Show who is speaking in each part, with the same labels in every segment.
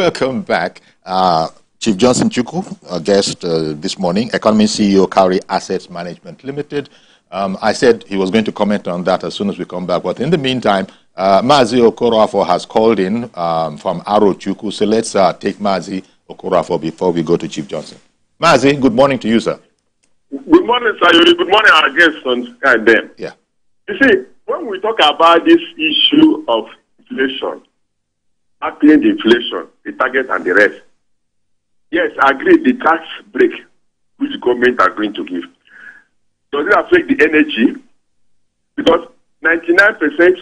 Speaker 1: Welcome back. Chief Johnson Chukwu, our guest this morning, Economy CEO, Cowrie Assets Management Limited. I said he was going to comment on that as soon as we come back. But in the meantime, Mazi Okorafor has called in from Aro Chukwu. So let's take Mazi Okorafor before we go to Chief Johnson. Mazi, good morning to you, sir.
Speaker 2: Good morning, sir. Good morning, our guests on Sky.
Speaker 1: Yeah.
Speaker 2: You see, when we talk about this issue of inflation, tackling the inflation, the target and the rest, yes, I agree, the tax break which the government are going to give. Does it affect the energy? Because 99%,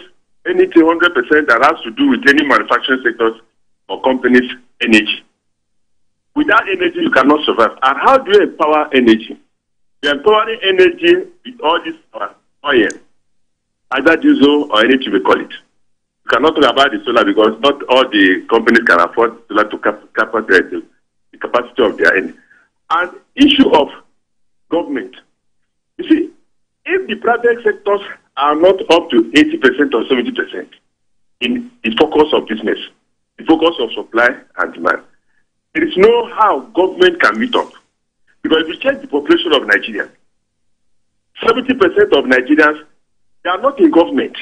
Speaker 2: anything 100% that has to do with any manufacturing sectors or companies' energy. Without energy, you cannot survive. And how do you empower energy? You're empowering energy with all this oil, either diesel or anything we call it. You cannot talk about the solar because not all the companies can afford solar to capacity the capacity of their energy. And issue of government. You see, if the private sectors are not up to 80% or 70% in the focus of business, the focus of supply and demand, there is no how government can meet up. Because if you check the population of Nigeria, 70% of Nigerians, they are not in government.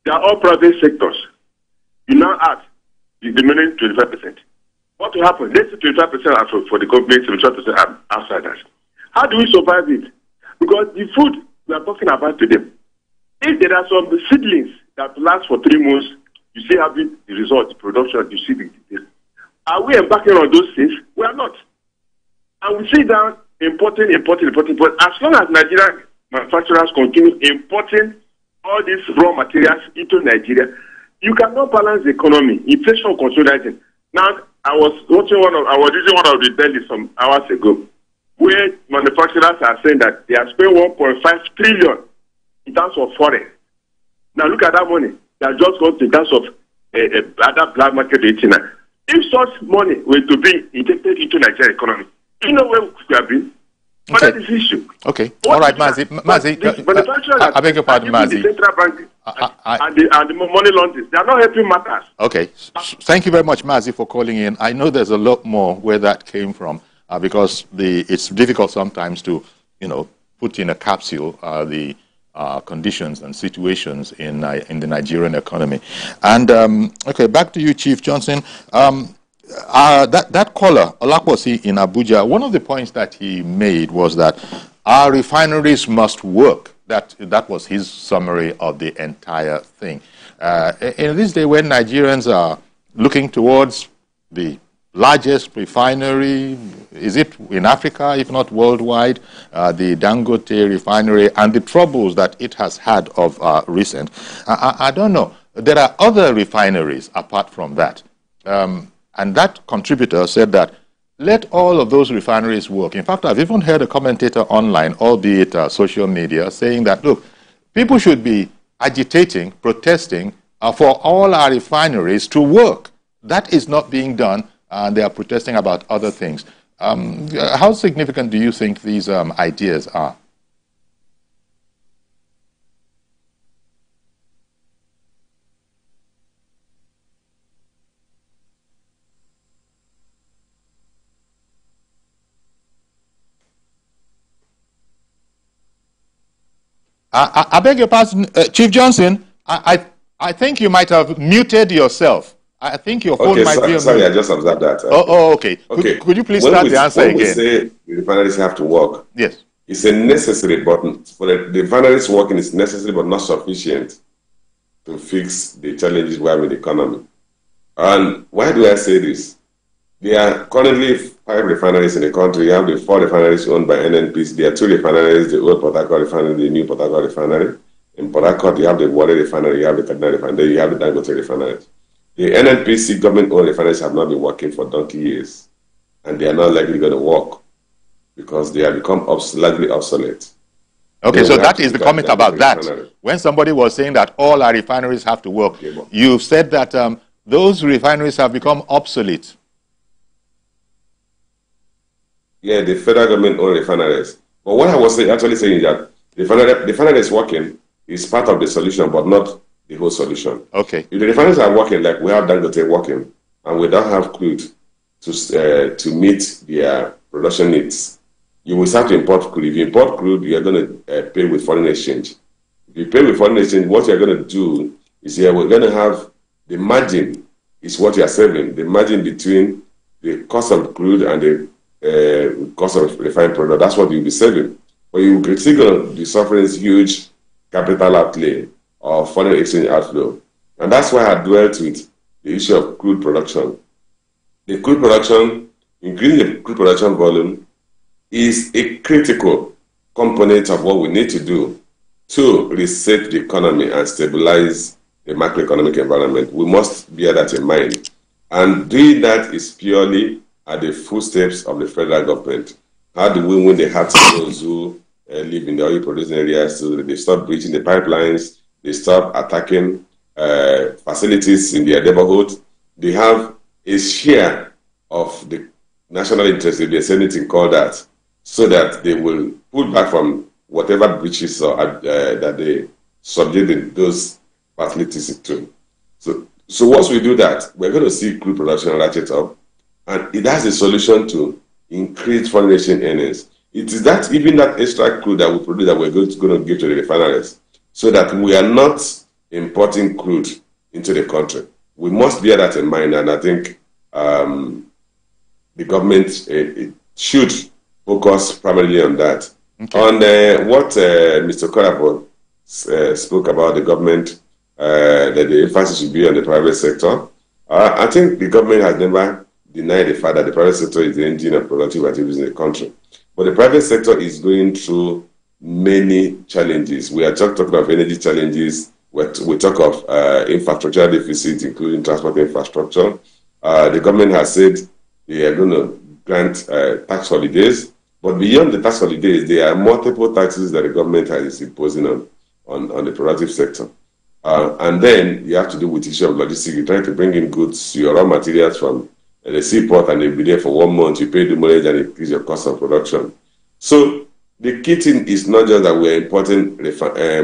Speaker 2: They are all private sectors. You now add the remaining 25%. What will happen? Let's say 25% are for the government, 75% are outsiders. How do we survive it? Because the food we are talking about today, if there are some seedlings that last for 3 months, you see having the result, the production, you see the detail. Are we embarking on those things? We are not. And we see down importing. But as long as Nigerian manufacturers continue importing all these raw materials into Nigeria, you cannot balance the economy. Inflation consolidating. Now, I was using one of the dailies some hours ago, where manufacturers are saying that they are spending 1.5 trillion in terms of foreign. Now look at that money that just goes in terms of other black market 18. If such money were to be injected into Nigerian economy, you know where we could have been? But that is the issue.
Speaker 1: Okay. All right, Mazi. I beg your pardon, Mazi.
Speaker 2: The central bank and the money laundering, they are not helping matters.
Speaker 1: Okay. Thank you very much, Mazi, for calling in. I know there's a lot more where that came from because it's difficult sometimes to, put in a capsule the conditions and situations in the Nigerian economy. And, okay, back to you, Chief Johnson. That caller, Olaposi in Abuja, one of the points that he made was that our refineries must work. That was his summary of the entire thing. In this day when Nigerians are looking towards the largest refinery, is it in Africa, if not worldwide, the Dangote refinery, and the troubles that it has had of recent, I don't know. There are other refineries apart from that. And that contributor said that let all of those refineries work. In fact, I've even heard a commentator online, albeit social media, saying that, look, people should be agitating, protesting for all our refineries to work. That is not being done, and they are protesting about other things. How significant do you think these ideas are? I beg your pardon, Chief Johnson, I think you might have muted yourself. I think your phone might be on.
Speaker 3: Sorry, I just observed that.
Speaker 1: Okay. Could you please start the answer again?
Speaker 3: When we say the refineries have to work,
Speaker 1: yes,
Speaker 3: it's a necessary, but for the refineries working is necessary but not sufficient to fix the challenges we have in the economy. And why do I say this? There are currently 5 refineries in the country. You have the 4 refineries owned by NNPC. There are 2 refineries, the old Port Harcourt refinery, the new Port Harcourt refinery. In Port Harcourt, you have the Warri refinery, you have the Kaduna refinery, you have the Dangote refinery. The NNPC government-owned refineries have not been working for donkey years, and they are not likely going to work because they have become slightly obsolete.
Speaker 1: Okay, so that is the comment about that. When somebody was saying that all our refineries have to work, you said that those refineries have become obsolete.
Speaker 3: Yeah, the federal government-owned refineries. But what I was actually saying is that the refineries working is part of the solution, but not the whole solution.
Speaker 1: Okay.
Speaker 3: If the refineries are working, like we have Dangote working, and we don't have crude to meet their production needs, you will start to import crude. If you import crude, you are going to pay with foreign exchange. If you pay with foreign exchange, what you're going to do is we're going to have the margin is what you're saving, the margin between the cost of crude and the cost of refined product. That's what you'll be saving. But you're still going to be suffering huge capital outlay or foreign exchange outflow. And that's why I dwelt with the issue of crude production. The crude production, increasing the crude production volume, is a critical component of what we need to do to reset the economy and stabilize the macroeconomic environment. We must bear that in mind. And doing that is purely at the footsteps of the federal government. How do we win the hearts of those who live in the oil producing areas so that they stop breaching the pipelines, they stop attacking facilities in their neighborhood? They have a share of the national interest, if there's anything called that, so that they will pull back from whatever breaches that they subject those facilities to. So once we do that, we're going to see crude production ratchet up, and it has a solution to increase foreign exchange earnings. It is that even that extra crude that we produce that we're going to give to the refineries, so that we are not importing crude into the country. We must bear that in mind, and I think the government should focus primarily on that. Okay. On what Mr. Korafo spoke about, the government, that the emphasis should be on the private sector. I think the government has never denied the fact that the private sector is the engine of productive activities in the country. But the private sector is going through many challenges. We are talking of energy challenges. We talk of infrastructure deficit, including transport infrastructure. The government has said they are going to grant tax holidays. But beyond the tax holidays, there are multiple taxes that the government is imposing on the productive sector. And then you have to do with the issue of logistics. You try to bring in goods, your raw materials from the seaport, and they'll be there for 1 month. You pay the money and increase your cost of production. So the key thing is not just that we're importing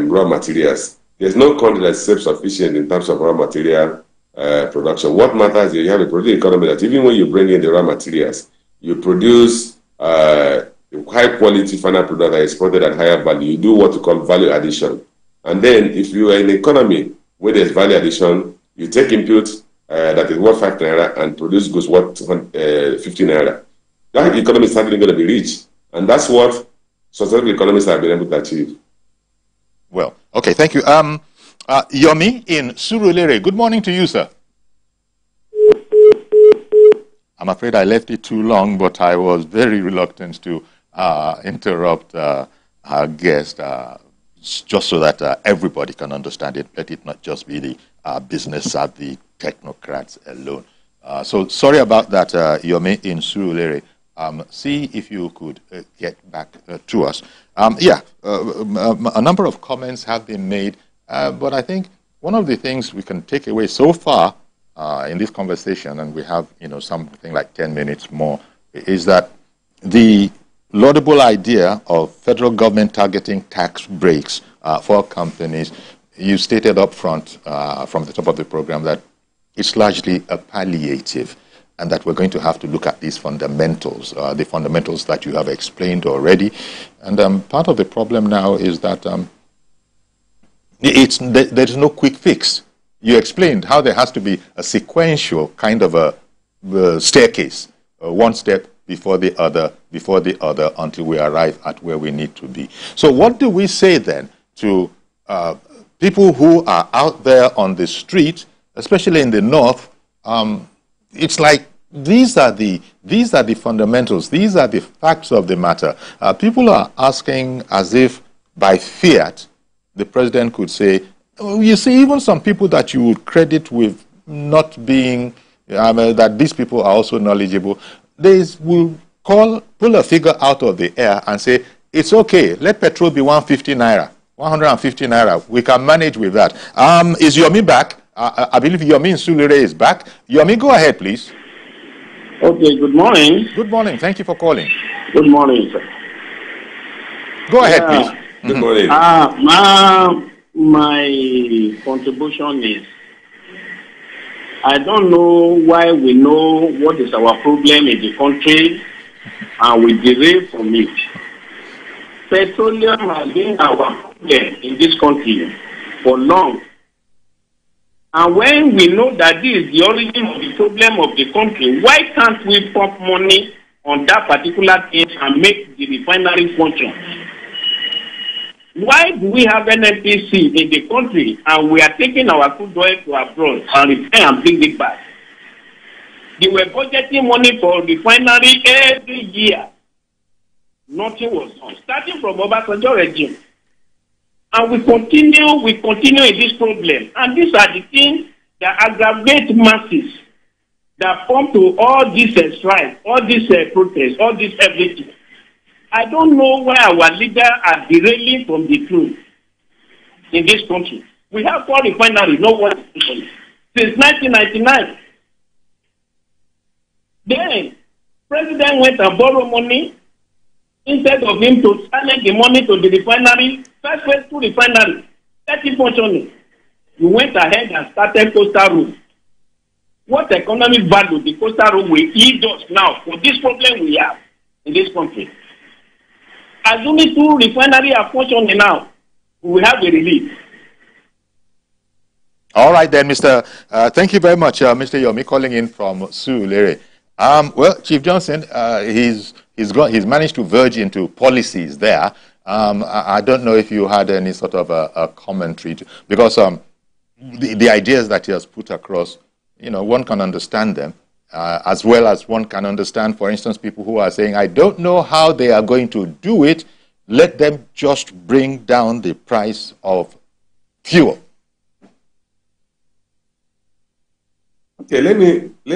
Speaker 3: raw materials. There's no country that's self-sufficient in terms of raw material production. What matters is you have a productive economy that even when you bring in the raw materials, you produce high-quality final product that is exported at higher value. You do what we call value addition. And then if you are in an economy where there's value addition, you take input that is worth 5 naira and produce goods worth 15 naira. That economy is certainly going to be rich. And that's what successful economists have been able to achieve.
Speaker 1: Well, okay, thank you. Yomi in Surulere, good morning to you, sir. I'm afraid I left it too long, but I was very reluctant to interrupt our guest, just so that everybody can understand it. Let it not just be the business savvy technocrats alone. So sorry about that, Yomi in Surulere. See if you could get back to us. A number of comments have been made, but I think one of the things we can take away so far in this conversation, and we have something like 10 minutes more, is that the laudable idea of federal government targeting tax breaks for companies, you stated up front from the top of the program that it's largely a palliative, and that we're going to have to look at these fundamentals, the fundamentals that you have explained already. And part of the problem now is that there is no quick fix. You explained how there has to be a sequential kind of a staircase, one step before the other, until we arrive at where we need to be. So what do we say then to people who are out there on the street, especially in the north? It's like these are the fundamentals, these are the facts of the matter. People are asking as if by fiat the president could say, you see, even some people that you would credit with not being, that these people are also knowledgeable, they will pull a figure out of the air and say, it's okay, let petrol be 150 naira, 150 naira, we can manage with that. Is Yomi back? I believe Yomi in Sulere is back. Yomi, go ahead, please.
Speaker 4: Okay, good morning.
Speaker 1: Good morning. Thank you for calling.
Speaker 4: Good morning, sir.
Speaker 1: Go ahead, please.
Speaker 3: Good morning.
Speaker 4: My contribution is I don't know why we know what is our problem in the country and we derive from it. Petroleum has been our problem in this country for long. And when we know that this is the origin of the problem of the country, why can't we pump money on that particular thing and make the refinery function? Why do we have NNPC in the country and we are taking our crude oil to abroad and repair and bring it back? They were budgeting money for refinery every year. Nothing was done, starting from Obasanjo regime. And we continue in this problem. And these are the things that aggravate masses, that come to all these strikes, all these protests, all this everything. I don't know why our leaders are derailing from the truth in this country. We have 4 refineries, no one since 1999. Then, President went and borrowed money. Instead of him to challenge the money to the refinery, first phase 2 refinery, 30 functioning. You went ahead and started Coastal Road. What economic value the Coastal Road will yield us now for this problem we have in this country? Assuming 2 refineries are functioning now, we will have a relief.
Speaker 1: All right then, Mr. Thank you very much, Mr. Yomi, calling in from Surulere. Well, Chief Johnson, he's managed to verge into policies there. I don't know if you had any sort of a commentary, because the ideas that he has put across, you know, one can understand them, as well as one can understand, for instance, people who are saying, I don't know how they are going to do it. Let them just bring down the price of fuel.
Speaker 3: Okay, let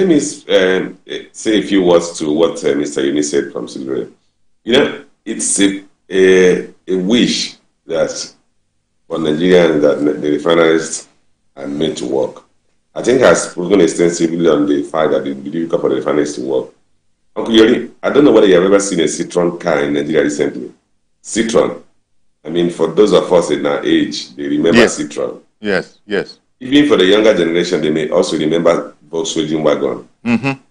Speaker 3: me say a few words to what Mr. Yemi said from Silver. You know, it's a wish that for Nigerians that the refineries are made to work. I think has proven extensively on the fact that it will be difficult for the refineries to work. Uncle Yori, I don't know whether you have ever seen a Citron car in Nigeria recently. Citron. I mean, for those of us in our age, they remember Citron.
Speaker 1: Yes, yes.
Speaker 3: Even for the younger generation, they may also remember Volkswagen wagon.
Speaker 1: Mm-hmm.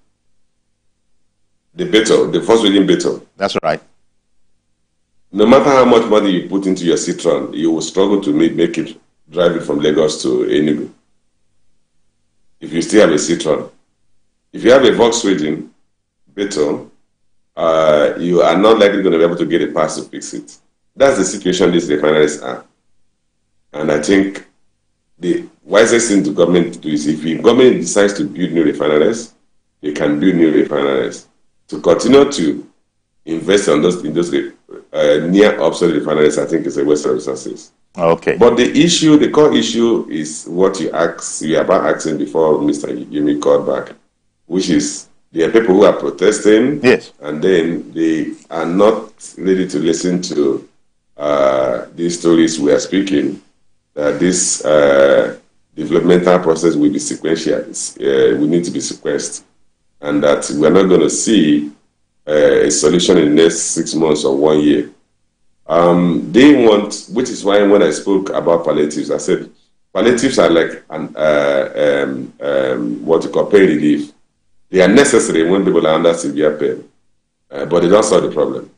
Speaker 3: The Beetle, the Volkswagen Beetle.
Speaker 1: That's right.
Speaker 3: No matter how much money you put into your Citron, you will struggle to make it, drive it from Lagos to Enugu. If you still have a Citron. If you have a Volkswagen Beetle, you are not likely going to be able to get a pass to fix it. That's the situation these refineries are. And I think the wisest thing the government to do is, if the government decides to build new refineries, they can build new refineries. To continue to invest in those near obsolete refineries, I think is a waste of resources.
Speaker 1: Okay.
Speaker 3: But the core issue is what you are about asking before Mr. Yemi called back, which is there are people who are protesting,
Speaker 1: yes,
Speaker 3: and then they are not ready to listen to these stories we are speaking, that this developmental process will be sequential. We need to be sequenced, and that we're not going to see a solution in the next 6 months or 1 year. They want, which is why when I spoke about palliatives, I said palliatives are like what you call pain relief. They are necessary when people are under severe pain, but they don't solve the problem.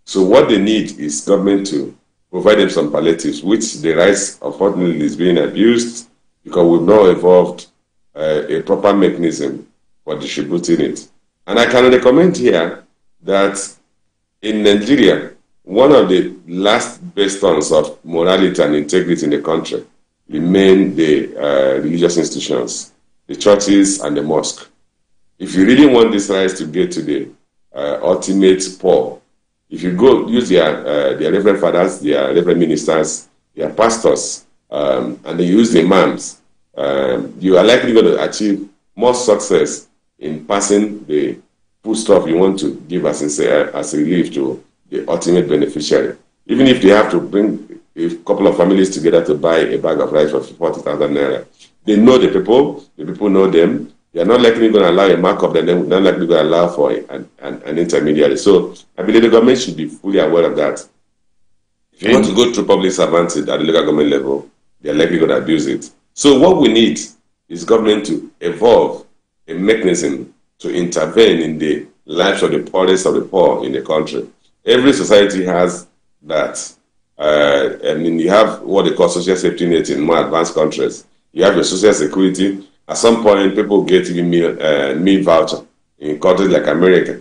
Speaker 3: So what they need is government to provide them some palliatives, which the rights, unfortunately, is being abused because we've not evolved a proper mechanism for distributing it. And I can recommend here that in Nigeria, one of the last bastions of morality and integrity in the country remain the religious institutions, the churches and the mosque. If you really want these rights to get to the ultimate poor, if you go use their reverend fathers, their reverend ministers, their pastors, and they use the imams, you are likely going to achieve more success in passing the foodstuff you want to give as relief to the ultimate beneficiary. Even if they have to bring a couple of families together to buy a bag of rice for 40,000 naira, they know the people know them. They are not likely going to allow a markup, they're not likely going to allow for an intermediary. So I believe the government should be fully aware of that. If you want to go through public servants at the local government level, they are likely going to abuse it. So what we need is government to evolve a mechanism to intervene in the lives of the poorest of the poor in the country. Every society has that. You have what they call social safety net in more advanced countries. You have your social security. At some point, people get even meal voucher in countries like America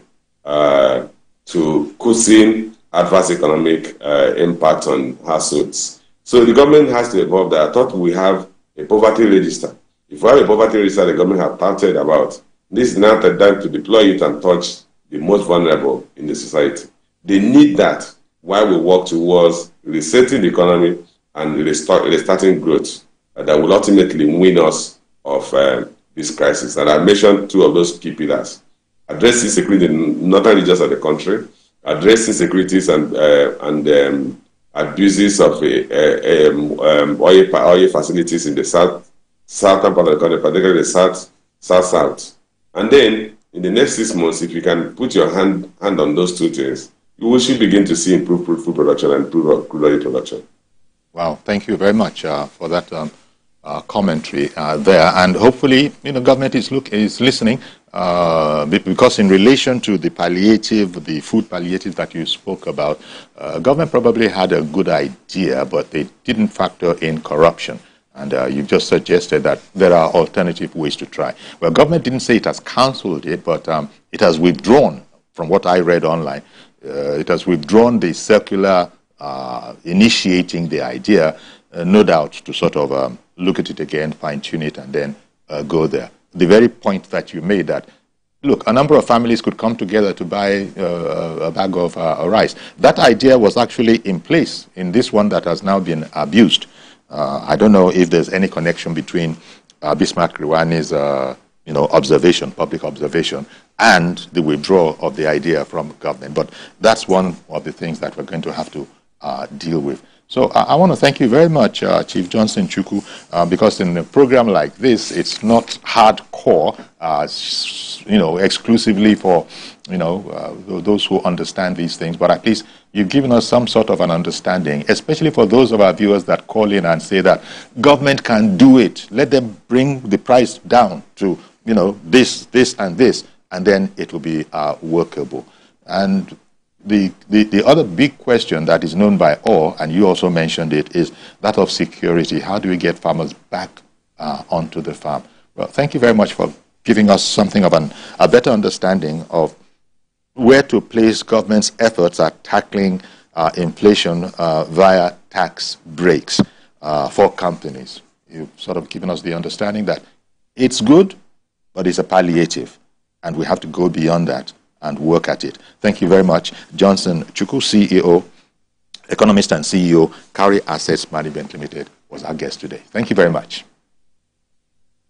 Speaker 3: to cushion adverse economic impact on households. So the government has to evolve that. I thought we have a poverty register. If we have a poverty register, the government has touted about, this is now the time to deploy it and touch the most vulnerable in the society. They need that while we work towards resetting the economy and restarting growth that will ultimately win us of this crisis. And I mentioned two of those key pillars: addressing security in northern regions of the country, addressing securities and abuses of oil facilities in the southern part of the country, particularly the south. And then in the next 6 months, if you can put your hand on those two things, you should begin to see improved food production and improved crude oil production.
Speaker 1: Wow, thank you very much for that commentary there. And hopefully, government is listening because in relation to the palliative, the food palliative that you spoke about, government probably had a good idea, but they didn't factor in corruption. And you just suggested that there are alternative ways to try. Well, government didn't say it has cancelled it, but it has withdrawn, from what I read online, it has withdrawn the circular initiating the idea, no doubt to sort of look at it again, fine-tune it, and then go there. The very point that you made that, look, a number of families could come together to buy a bag of rice. That idea was actually in place in this one that has now been abused. I don't know if there's any connection between Bismarck Rwani's observation, public observation, and the withdrawal of the idea from government. But that's one of the things that we're going to have to deal with. So I want to thank you very much, Chief Johnson Chukwu, because in a program like this, it's not hardcore, exclusively for, those who understand these things, but at least you've given us some sort of an understanding, especially for those of our viewers that call in and say that government can do it. Let them bring the price down to, this, and this, and then it will be workable. And the other big question that is known by all, and you also mentioned it, is that of security. How do we get farmers back onto the farm? Well, thank you very much for giving us something of a better understanding of where to place government's efforts at tackling inflation via tax breaks for companies. You've sort of given us the understanding that it's good, but it's a palliative, and we have to go beyond that and work at it. Thank you very much. Johnson Chukwu, CEO, economist and CEO, Cowrie Assets Management Limited, was our guest today. Thank you very much.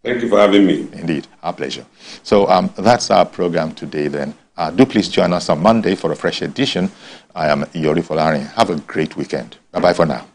Speaker 3: Thank you for having me.
Speaker 1: Indeed, our pleasure. So that's our program today then. Do please join us on Monday for a fresh edition. I am Yori Folari. Have a great weekend. Bye-bye for now.